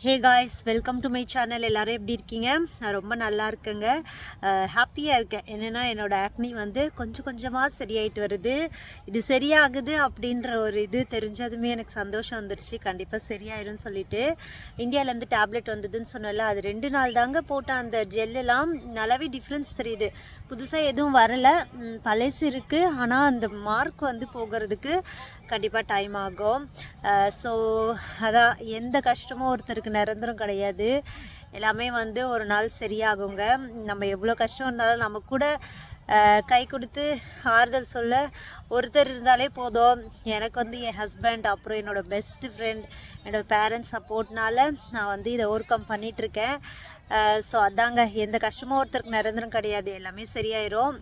Hey guys, welcome to my channel. எல்லோரும் எப்படி இருக்கீங்க? நான் ரொம்ப நல்லா இருக்கேங்க. ஹாப்பியாக இருக்கேன். என்னென்னா என்னோடய ஆக்னி வந்து கொஞ்சம் கொஞ்சமாக சரியாயிட்டு வருது. இது சரியாகுது அப்படின்ற ஒரு இது தெரிஞ்சதுமே எனக்கு சந்தோஷம் வந்துருச்சு. கண்டிப்பாக சரியாயிரும்னு சொல்லிட்டு இந்தியாவிலேருந்து டேப்லெட் வந்ததுன்னு சொன்னல, அது 2 நாள் தாங்க போட்டேன். அந்த ஜெல்லெல்லாம் நல்லாவே டிஃப்ரென்ஸ் தெரியுது. புதுசாக எதுவும் வரலை, பழசு இருக்குது. ஆனால் அந்த மார்க் வந்து போகிறதுக்கு கண்டிப்பாக டைம் ஆகும். ஸோ அதான், எந்த கஷ்டமும் ஒருத்தருக்கு நிரந்தரம் கிடையாது. எல்லாமே வந்து ஒரு நாள் சரியாகுங்க. நம்ம எவ்வளோ கஷ்டம் இருந்தாலும் நம்ம கூட கை கொடுத்து ஆறுதல் சொல்ல ஒருத்தர் இருந்தாலே போதும். எனக்கு வந்து என் ஹஸ்பண்ட், அப்புறம் என்னோடய பெஸ்ட் ஃப்ரெண்ட், என்னோடய பேரண்ட்ஸ் சப்போர்ட்னால நான் வந்து இதை ஓவர் கம் பண்ணிகிட்ருக்கேன். ஸோ அதாங்க, எந்த கஷ்டமும் ஒருத்தருக்கு நிரந்தரம் கிடையாது, எல்லாமே சரியாயிரும்.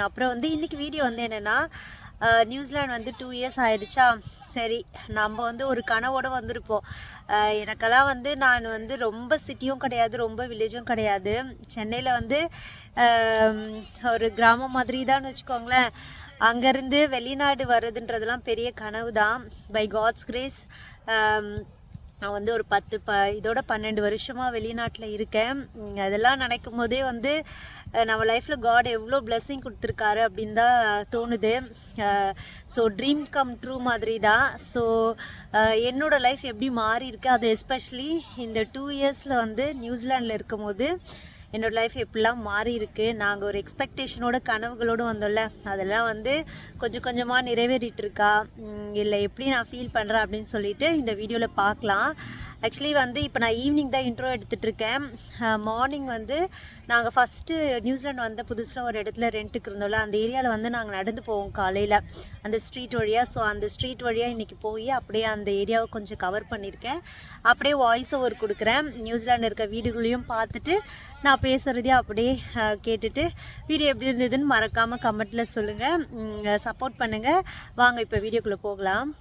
அப்புறம் வந்து இன்றைக்கி வீடியோ வந்து என்னென்னா, நியூசிலாந்து வந்து 2 இயர்ஸ் ஆயிடுச்சா. சரி, நம்ம வந்து ஒரு கனவோடு வந்திருப்போம். எனக்கெல்லாம் வந்து நான் வந்து ரொம்ப சிட்டியும் கிடையாது, ரொம்ப வில்லேஜும் கிடையாது. சென்னையில் வந்து ஒரு கிராமம் மாதிரி தான் வச்சுக்கோங்களேன். அங்கேருந்து வெளிநாடு வர்றதுன்றதெல்லாம் பெரிய கனவு தான். பை காட்ஸ் கிரேஸ் நான் வந்து ஒரு இதோட 12 வருஷமாக வெளிநாட்டில் இருக்கேன். அதெல்லாம் நினைக்கும் போதே வந்து நம்ம லைஃப்பில் காட் எவ்வளோ பிளெஸ்ஸிங் கொடுத்துருக்காரு அப்படின்னு தான் தோணுது. ஸோ ட்ரீம் கம் ட்ரூ மாதிரி தான். ஸோ என்னோடய லைஃப் எப்படி மாறி இருக்கு, அது எஸ்பெஷலி இந்த 2 இயர்ஸில் வந்து நியூசிலாண்டில் இருக்கும் போது என்னோடய லைஃப் எப்படிலாம் மாறி இருக்கு. நாங்கள் ஒரு எக்ஸ்பெக்டேஷனோட கனவுகளோடு வந்தோம்ல, அதெல்லாம் வந்து கொஞ்சம் கொஞ்சமாக நிறைவேறிட்டு இருக்கா, இல்லை எப்படி நான் ஃபீல் பண்ணுறேன் அப்படின்னு சொல்லிட்டு இந்த வீடியோவில் பார்க்கலாம். ஆக்சுவலி வந்து இப்போ நான் ஈவினிங் தான் இன்ட்ரோ எடுத்துகிட்ருக்கேன். மார்னிங் வந்து நாங்கள் ஃபஸ்ட்டு நியூசிலாந்து வந்த புதுசில் ஒரு இடத்துல ரெண்ட்டுக்கு இருந்தோம்ல, அந்த ஏரியாவில் வந்து நாங்கள் நடந்து போவோம் காலையில் அந்த ஸ்ட்ரீட் வழியாக. ஸோ அந்த ஸ்ட்ரீட் வழியாக இன்றைக்கி போய் அப்படியே அந்த ஏரியாவை கொஞ்சம் கவர் பண்ணியிருக்கேன். அப்படியே வாய்ஸ் ஓவர் கொடுக்குறேன். நியூசிலாண்டில் இருக்க வீடுகளையும் பார்த்துட்டு நான் பேசுகிறதையும் அப்படியே கேட்டுட்டு வீடியோ எப்படி இருந்ததுன்னு மறக்காமல் கமெண்ட்டில் சொல்லுங்கள். சப்போர்ட் பண்ணுங்கள். வாங்க இப்போ வீடியோக்குள்ளே போகலாம்.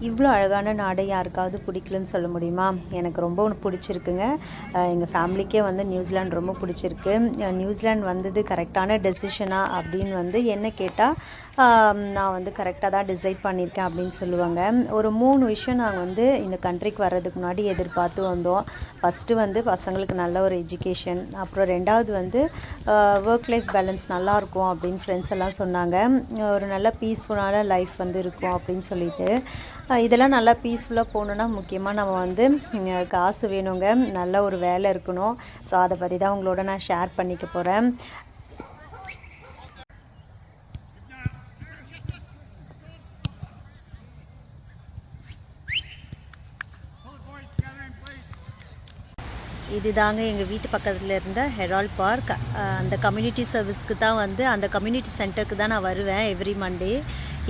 இவ்வளோ அழகான நாடை யாருக்காவது பிடிக்கலன்னு சொல்ல முடியுமா? எனக்கு ரொம்ப பிடிச்சிருக்குங்க. எங்கள் ஃபேமிலிக்கே வந்து நியூசிலாந்து ரொம்ப பிடிச்சிருக்கு. நியூசிலாந்து வந்தது கரெக்டான டெசிஷனா அப்படின்னு வந்து என்ன கேட்டால், நான் வந்து கரெக்டாக தான் டிசைட் பண்ணியிருக்கேன் அப்படின்னு சொல்லுவாங்க. ஒரு 3 விஷயம் நாங்கள் வந்து இந்த கண்ட்ரிக்கு வர்றதுக்கு முன்னாடி எதிர்பார்த்து வந்தோம். ஃபஸ்ட்டு வந்து பசங்களுக்கு நல்ல ஒரு எஜுகேஷன், அப்புறம் 2வது வந்து ஒர்க் லைஃப் பேலன்ஸ் நல்லாயிருக்கும் அப்படின்னு ஃப்ரெண்ட்ஸ் எல்லாம் சொன்னாங்க. ஒரு நல்ல பீஸ்ஃபுல்லான லைஃப் வந்து இருக்கும் அப்படின்னு சொல்லிட்டு. இதெல்லாம் நல்லா பீஸ்ஃபுல்லாக போகணுன்னா முக்கியமாக நம்ம வந்து காசு வேணுங்க, நல்ல ஒரு வேலை இருக்கணும். ஸோ அதை பற்றி தான் உங்களோட நான் ஷேர் பண்ணிக்க போகிறேன். இது தாங்க எங்கள் வீட்டு பக்கத்தில் இருந்த ஹெரால்ட் பார்க். அந்த கம்யூனிட்டி சர்வீஸ்க்கு தான் வந்து, அந்த கம்யூனிட்டி சென்டருக்கு தான் நான் வருவேன் எவ்ரி மண்டே.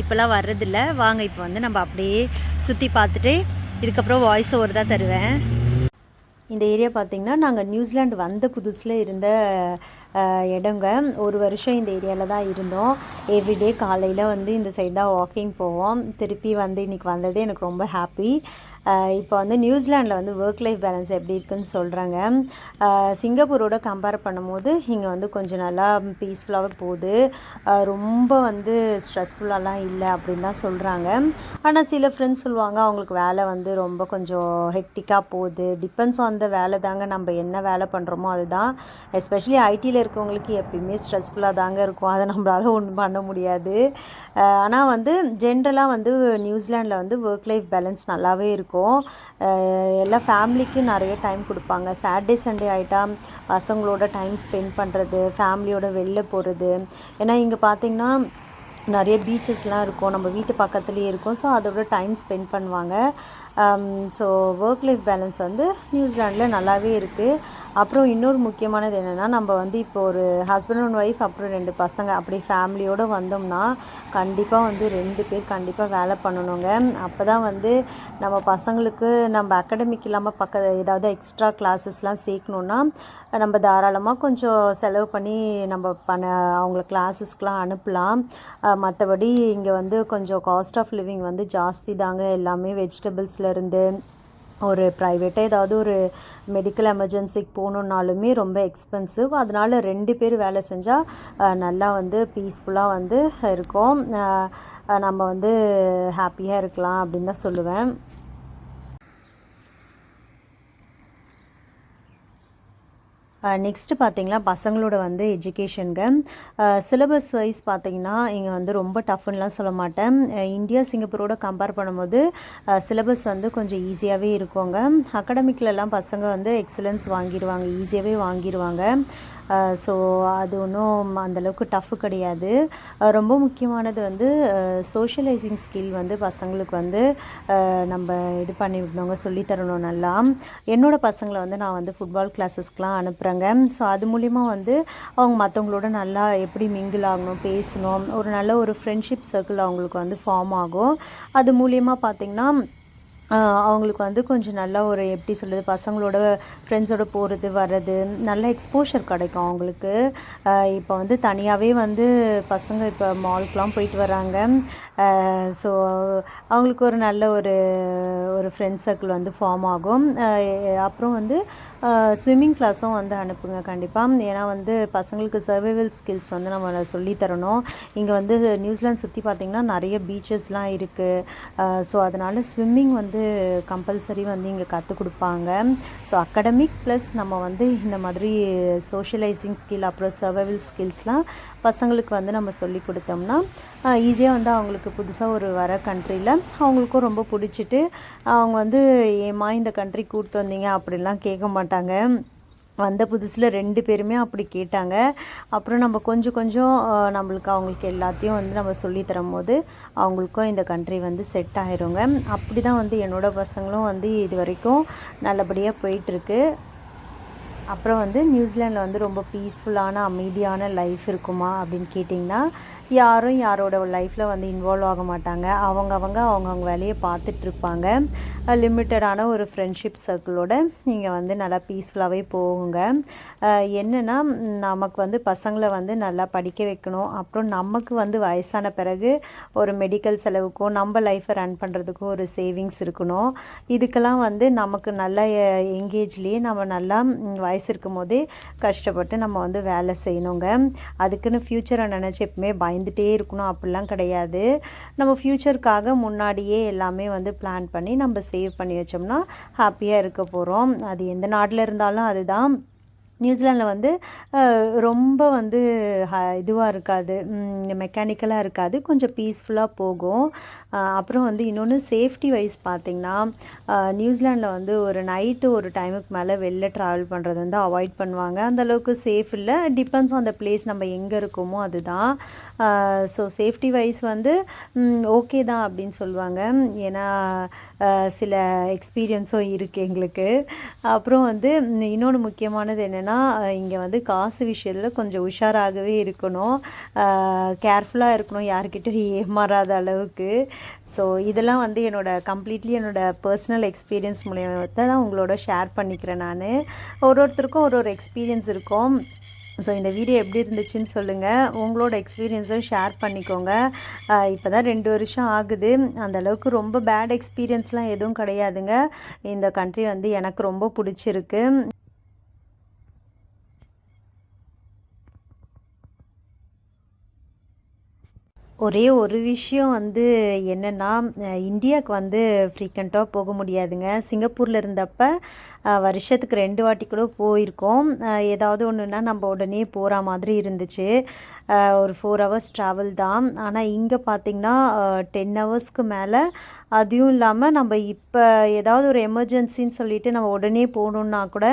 இப்போல்லாம் வர்றதில்ல. வாங்க இப்போ வந்து நம்ம அப்படியே சுற்றி பார்த்துட்டு இதுக்கப்புறம் வாய்ஸ் ஓவர் தான் தருவேன். இந்த ஏரியா பார்த்திங்கன்னா நாங்கள் நியூசிலாந்து வந்த புதுசில் இருந்த இடங்க. ஒரு வருஷம் இந்த ஏரியாவில் தான் இருந்தோம். எவ்ரிடே காலையில் வந்து இந்த சைடு தான் வாக்கிங் போவோம். திருப்பி வந்து இன்றைக்கி வந்தது எனக்கு ரொம்ப ஹாப்பி. இப்போ வந்து நியூசிலாண்டில் வந்து ஒர்க் லைஃப் பேலன்ஸ் எப்படி இருக்குன்னு சொல்கிறாங்க. சிங்கப்பூரோட கம்பேர் பண்ணும்போது இங்கே வந்து கொஞ்சம் நல்லா பீஸ்ஃபுல்லாகவே போகுது. ரொம்ப வந்து ஸ்ட்ரெஸ்ஃபுல்லாலாம் இல்லை அப்படின்னு தான் சொல்கிறாங்க. ஆனால் சில ஃப்ரெண்ட்ஸ் சொல்லுவாங்க அவங்களுக்கு வேலை வந்து ரொம்ப கொஞ்சம் ஹெக்டிக்காக போகுது. டிபெண்ட்ஸ் ஆன் த வேலை தாங்க, நம்ம என்ன வேலை பண்ணுறோமோ அதுதான். எஸ்பெஷலி ஐடியில் இருக்கவங்களுக்கு எப்பயுமே ஸ்ட்ரெஸ்ஃபுல்லாக தாங்க இருக்கும். அதை நம்மளால் ஒன்றும் பண்ண முடியாது. ஆனால் வந்து ஜென்ரலாக வந்து நியூசிலாண்டில் வந்து ஒர்க் லைஃப் பேலன்ஸ் நல்லாவே இருக்கும். எல்லா ஃபேமிலிக்கும் நிறைய டைம் கொடுப்பாங்க. சாட்டர்டே சண்டே ஆகிட்டா பசங்களோட டைம் ஸ்பெண்ட் பண்ணுறது, ஃபேமிலியோட வெளில போகிறது. ஏன்னா இங்கே பார்த்திங்கன்னா நிறைய பீச்சஸ்லாம் இருக்கும், நம்ம வீட்டு பக்கத்துலேயே இருக்கும். ஸோ அதோட டைம் ஸ்பெண்ட் பண்ணுவாங்க. ஸோ ஒர்க் லைஃப் பேலன்ஸ் வந்து நியூசிலாண்டில் நல்லாவே இருக்குது. அப்புறம் இன்னொரு முக்கியமானது என்னென்னா, நம்ம வந்து இப்போ ஒரு ஹஸ்பண்ட் அண்ட் ஒய்ஃப் அப்புறம் 2 பசங்க அப்படி ஃபேமிலியோடு வந்தோம்னா கண்டிப்பாக வந்து 2 பேர் கண்டிப்பாக வேலை பண்ணணுங்க. அப்போ தான் வந்து நம்ம பசங்களுக்கு நம்ம அகாடமிக் இல்லாமல் ஏதாவது எக்ஸ்ட்ரா கிளாஸஸ்லாம் சேர்க்கணுன்னா நம்ம தாராளமாக கொஞ்சம் செலவு பண்ணி நம்ம அவங்கள கிளாஸஸ்க்கெலாம் அனுப்பலாம். மற்றபடி இங்கே வந்து கொஞ்சம் காஸ்ட் ஆஃப் லிவிங் வந்து ஜாஸ்தி தாங்க. எல்லாமே வெஜிடபிள்ஸ்லேருந்து ஒரு ப்ரைவேட்டாக ஏதாவது ஒரு மெடிக்கல் எமர்ஜென்சிக்கு போகணுன்னாலுமே ரொம்ப எக்ஸ்பென்சிவ். அதனால் 2 பேர் வேலை செஞ்சால் நல்லா வந்து பீஸ்ஃபுல்லாக வந்து இருக்கும். நம்ம வந்து ஹாப்பியாக இருக்கலாம் அப்படின்னு தான் சொல்லுவேன். நெக்ஸ்ட்டு பார்த்திங்கன்னா பசங்களோட வந்து எஜுகேஷனுங்க. சிலபஸ் வைஸ் பார்த்திங்கன்னா இங்கே வந்து ரொம்ப டஃப்னுலாம் சொல்ல மாட்டேன். இந்தியா சிங்கப்பூரோட கம்பேர் பண்ணும்போது சிலபஸ் வந்து கொஞ்சம் ஈஸியாகவே இருக்குங்க. அகாடமிக்லலாம் பசங்க வந்து எக்ஸலன்ஸ் வாங்கிடுவாங்க, ஈஸியாகவே வாங்கிடுவாங்க. ஸோ அது ஒன்றும் அந்தளவுக்கு டஃப்பு கிடையாது. ரொம்ப முக்கியமானது வந்து சோஷியலைசிங் ஸ்கில் வந்து பசங்களுக்கு வந்து நம்ம இது பண்ணி விடணுங்க, சொல்லித்தரணும் நல்லா. என்னோடய பசங்களை வந்து நான் வந்து ஃபுட்பால் கிளாஸஸ்க்கெலாம் அனுப்புகிறேங்க. ஸோ அது மூலிமா வந்து அவங்க மற்றவங்களோட நல்லா எப்படி மிங்கிள் ஆகணும், பேசணும், ஒரு நல்ல ஒரு ஃப்ரெண்ட்ஷிப் சர்க்கிள் அவங்களுக்கு வந்து ஃபார்ம் ஆகும். அது மூலிமா பார்த்திங்கன்னா அவங்களுக்கு வந்து கொஞ்சம் நல்லா ஒரு எப்படி சொல்கிறது, பசங்களோட ஃப்ரெண்ட்ஸோடு போகிறது வர்றது நல்ல எக்ஸ்போஷர் கிடைக்கும் அவங்களுக்கு. இப்போ வந்து தனியாகவே வந்து பசங்க இப்போ மாலுக்கெலாம் போயிட்டு வராங்க. ஸோ அவங்களுக்கு ஒரு நல்ல ஒரு ஃப்ரெண்ட்ஸ் சர்க்கிள் வந்து ஃபார்ம் ஆகும். அப்புறம் வந்து ஸ்விம்மிங் கிளாஸும் வந்து அனுப்புங்க கண்டிப்பாக. ஏன்னா வந்து பசங்களுக்கு சர்வைவல் ஸ்கில்ஸ் வந்து நம்ம சொல்லித்தரணும். இங்கே வந்து நியூசிலாந்து சுற்றி பார்த்திங்கன்னா நிறைய பீச்சஸ்லாம் இருக்குது. ஸோ அதனால் ஸ்விம்மிங் வந்து கம்பல்சரி வந்து இங்கே கற்றுக் கொடுப்பாங்க. ஸோ அகடமிக் ப்ளஸ் நம்ம வந்து இந்த மாதிரி சோஷியலைசிங் ஸ்கில் அப்புறம் சர்வைவல் ஸ்கில்ஸ்லாம் பசங்களுக்கு வந்து நம்ம சொல்லி கொடுத்தோம்னா ஈஸியாக வந்து அவங்களுக்கு புதுசாக ஒரு வர கண்ட்ரியில் அவங்களுக்கும் ரொம்ப பிடிச்சிட்டு அவங்க வந்து ஏம்மா இந்த கண்ட்ரி கூப்பிட்டு வந்தீங்க அப்படிலாம் கேட்க மாட்டாங்க. வந்த புதுசில் 2 பேருமே அப்படி கேட்டாங்க. அப்புறம் நம்ம கொஞ்சம் கொஞ்சம் அவங்களுக்கு எல்லாத்தையும் வந்து நம்ம சொல்லி தரும்போது அவங்களுக்கும் இந்த கண்ட்ரி வந்து செட் ஆகிருங்க. அப்படி தான் வந்து என்னோடய பசங்களும் வந்து இது வரைக்கும் நல்லபடியாக போயிட்டுருக்கு. அப்புறம் வந்து நியூசிலாண்டில் வந்து ரொம்ப பீஸ்ஃபுல்லான அமைதியான லைஃப் இருக்குமா அப்படின்னு கேட்டிங்கன்னா யாரும் யாரோட லைஃப்பில் வந்து இன்வால்வ் ஆக மாட்டாங்க. அவங்கவுங்க வேலையை பார்த்துட்ருப்பாங்க. லிமிட்டடான ஒரு ஃப்ரெண்ட்ஷிப் சர்க்கிளோட நீங்கள் வந்து நல்லா பீஸ்ஃபுல்லாகவே போகுங்க. என்னென்னா நமக்கு வந்து பசங்களை வந்து நல்லா படிக்க வைக்கணும். அப்புறம் நமக்கு வந்து வயசான பிறகு ஒரு மெடிக்கல் செலவுக்கும் நம்ம லைஃப்பை ரன் பண்ணுறதுக்கும் ஒரு சேவிங்ஸ் இருக்கணும். இதுக்கெல்லாம் வந்து நமக்கு நல்ல எங்கேஜ்லேயே நம்ம நல்லா வயசு இருக்கும் போதே கஷ்டப்பட்டு நம்ம வந்து வேலை செய்யணுங்க. அதுக்குன்னு ஃப்யூச்சரை நினச்சி எப்பவுமே பயந்துகிட்டே இருக்கணும் அப்படிலாம் கிடையாது. நம்ம ஃப்யூச்சருக்காக முன்னாடியே எல்லாமே வந்து பிளான் பண்ணி நம்ம சேவ் பண்ணி வச்சோம்னா ஹாப்பியாக இருக்க போகிறோம். அது எந்த நாட்டில் இருந்தாலும் அதுதான். நியூசிலாண்டில் வந்து ரொம்ப வந்து இதுவாக இருக்காது, மெக்கானிக்கலாக இருக்காது, கொஞ்சம் பீஸ்ஃபுல்லாக போகும். அப்புறம் வந்து இன்னொன்று சேஃப்டி வைஸ் பார்த்திங்கன்னா நியூசிலாண்டில் வந்து ஒரு நைட்டு ஒரு டைமுக்கு மேலே வெளில ட்ராவல் பண்ணுறது வந்து அவாய்ட் பண்ணுவாங்க. அந்தளவுக்கு சேஃப் இல்லை. டிபெண்ட்ஸ் ஆன் த பிளேஸ் நம்ம எங்கே இருக்கோமோ அதுதான். ஸோ சேஃப்டி வைஸ் வந்து ஓகே தான் அப்படின்னு சொல்லுவாங்க. ஏன்னா சில எக்ஸ்பீரியன்ஸும் இருக்குது எங்களுக்கு. அப்புறம் வந்து இன்னொன்று முக்கியமானது என்னென்னா இங்கே வந்து காசு விஷயத்தில் கொஞ்சம் உஷாராகவே இருக்கணும், கேர்ஃபுல்லாக இருக்கணும், யார்கிட்டையும் ஏமாறாத அளவுக்கு. ஸோ இதெல்லாம் வந்து கம்ப்ளீட்லி என்னோடய பர்சனல் எக்ஸ்பீரியன்ஸ் மூலியமாக தான் உங்களோட ஷேர் பண்ணிக்கிறேன் நான். ஒருத்தருக்கும் ஒரு எக்ஸ்பீரியன்ஸ் இருக்கும். ஸோ இந்த வீடியோ எப்படி இருந்துச்சுன்னு சொல்லுங்கள், உங்களோட எக்ஸ்பீரியன்ஸும் ஷேர் பண்ணிக்கோங்க. இப்போ தான் 2 வருஷம் ஆகுது. அந்தளவுக்கு ரொம்ப பேட் எக்ஸ்பீரியன்ஸ்லாம் எதுவும் கிடையாதுங்க. இந்த கண்ட்ரி வந்து எனக்கு ரொம்ப பிடிச்சிருக்கு. ஒரே ஒரு விஷயம் வந்து என்னென்னா இந்தியாவுக்கு வந்து ஃப்ரீக்வெண்ட்டாக போக முடியாதுங்க. சிங்கப்பூரில் இருந்தப்போ வருஷத்துக்கு 2 வாட்டி கூட போயிருக்கோம். ஏதாவது ஒன்றுனா நம்ம உடனே போகிற மாதிரி இருந்துச்சு. ஒரு 4 ஹவர்ஸ் ட்ராவல் தான். ஆனால் இங்கே பார்த்திங்கன்னா 10 ஹவர்ஸ்க்கு மேலே. அதுவும் இல்லாமல் நம்ம இப்போ ஏதாவது ஒரு எமர்ஜென்சின்னு சொல்லிட்டு நம்ம உடனே போகணுன்னா கூட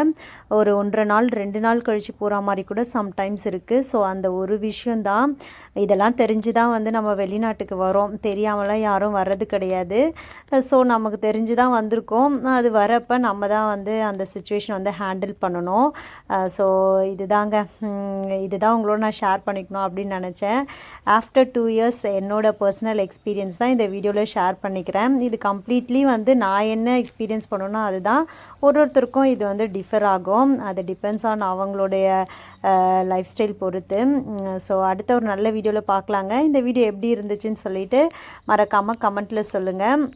ஒரு 1.5 நாள் 2 நாள் கழித்து போகிற மாதிரி கூட சம்டைம்ஸ் இருக்குது. ஸோ அந்த ஒரு விஷயந்தான். இதெல்லாம் தெரிஞ்சு தான் வந்து நம்ம வெளிநாட்டுக்கு வரோம், தெரியாமலாம் யாரும் வர்றது கிடையாது. ஸோ நமக்கு தெரிஞ்சு தான் வந்திருக்கோம். அது வரப்போ நம்ம தான் வந்து அந்த சுச்சுவேஷன் வந்து ஹேண்டில் பண்ணணும். ஸோ இதுதான் உங்களோட நான் ஷேர் பண்ணிக்கணும் அப்படின்னு நினச்சேன். ஆஃப்டர் 2 இயர்ஸ் என்னோட பர்சனல் எக்ஸ்பீரியன்ஸ் தான் இந்த வீடியோவில் ஷேர் பண்ணிக்கிறேன். இது கம்ப்ளீட்லி வந்து நான் என்ன எக்ஸ்பீரியன்ஸ் பண்ணணும்னா அதுதான். ஒருத்தருக்கும் இது வந்து டிஃபர் ஆகும். அது டிபெண்ட்ஸ் ஆன் அவங்களுடைய லைஃப் ஸ்டைல் பொறுத்து. ஸோ அடுத்த ஒரு நல்ல வீடியோவில் பார்க்கலாங்க. இந்த வீடியோ எப்படி இருந்துச்சுன்னு சொல்லிட்டு மறக்காமல் கமெண்ட்டில் சொல்லுங்கள்.